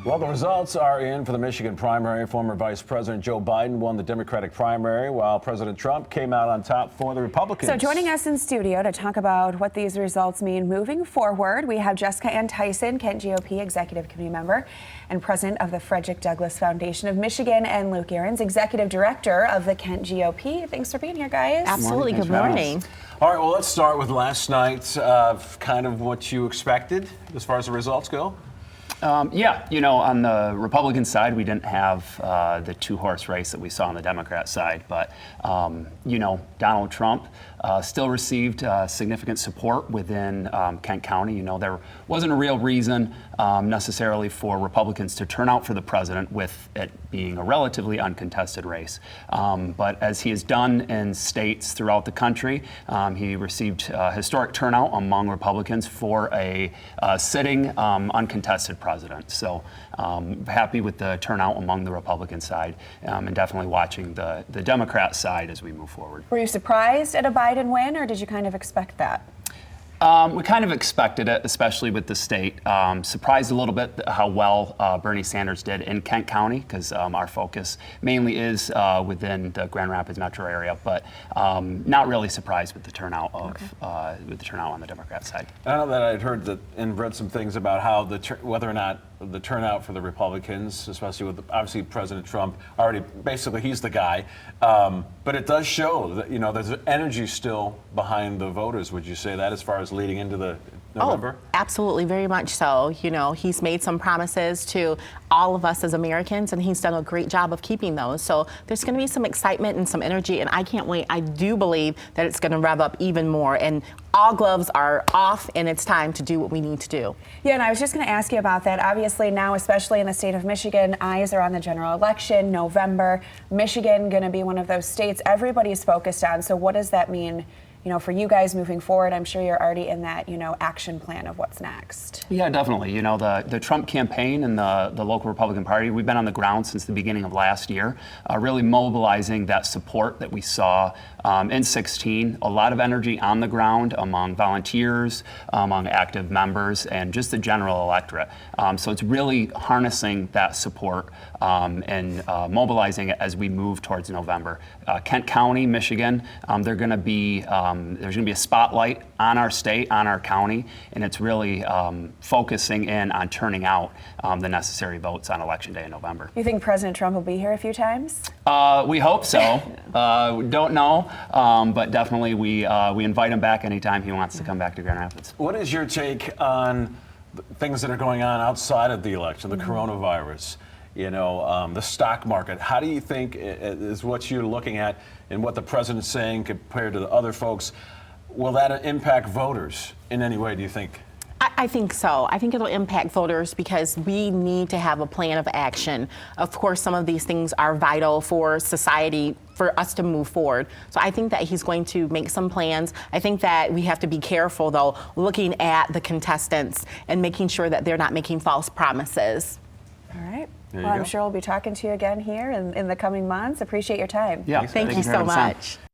Well, the results are in for the Michigan primary. Former Vice President Joe Biden won the Democratic primary, while President Trump came out on top for the Republicans. So joining us in studio to talk about what these results mean moving forward, we have Jessica Ann Tyson, Kent GOP Executive Committee member and President of the Frederick Douglass Foundation of Michigan, and Luke Ahrens, Executive Director of the Kent GOP. Thanks for being here, guys. Absolutely. Good morning. All right, well, let's start with last night, kind of what you expected as far as the results go. Yeah, on the Republican side, we didn't have the two-horse race that we saw on the Democrat side, but, Donald Trump still received significant support within Kent County. There wasn't a real reason necessarily for Republicans to turn out for the president with it being a relatively uncontested race. But as he has done in states throughout the country, he received historic turnout among Republicans for a sitting uncontested president. So happy with the turnout among the Republican side, and definitely watching the Democrat side as we move forward. Were you surprised at a Biden win, or did you kind of expect that? We kind of expected it, especially with the state. Surprised a little bit how well Bernie Sanders did in Kent County, because our focus mainly is within the Grand Rapids metro area, but not really surprised with the turnout of on the Democrat side. I know that I'd heard that and read some things about how whether or not the turnout for the Republicans, especially with obviously President Trump, already basically he's the guy, but it does show that there's energy still behind the voters. Would you say that as far as leading into the November? Oh, absolutely, very much so. He's made some promises to all of us as Americans, and he's done a great job of keeping those. So there's going to be some excitement and some energy, and I can't wait. I do believe that it's going to rev up even more, and all gloves are off, and it's time to do what we need to do. Yeah, and I was just going to ask you about that. Obviously now, especially in the state of Michigan, eyes are on the general election, November. Michigan going to be one of those states everybody's focused on. So what does that mean, for you guys moving forward? I'm sure you're already in that, action plan of what's next. Yeah, definitely. The Trump campaign and the local Republican Party, we've been on the ground since the beginning of last year, really mobilizing that support that we saw in 16. A lot of energy on the ground among volunteers, among active members, and just the general electorate. So it's really harnessing that support and mobilizing it as we move towards November. Kent County, Michigan, there's going to be a spotlight on our state, on our county, and it's really focusing in on turning out the necessary votes on Election Day in November. You think President Trump will be here a few times? We hope so. We don't know, but definitely we invite him back anytime he wants to come back to Grand Rapids. What is your take on things that are going on outside of the election, the coronavirus? The stock market. How do you think is what you're looking at and what the president's saying compared to the other folks? Will that impact voters in any way, do you think? I think so. I think it'll impact voters because we need to have a plan of action. Of course, some of these things are vital for society, for us to move forward. So I think that he's going to make some plans. I think that we have to be careful, though, looking at the contestants and making sure that they're not making false promises. All right. Well, I'm sure we'll be talking to you again here in the coming months. Appreciate your time. Yeah, Thank you so much.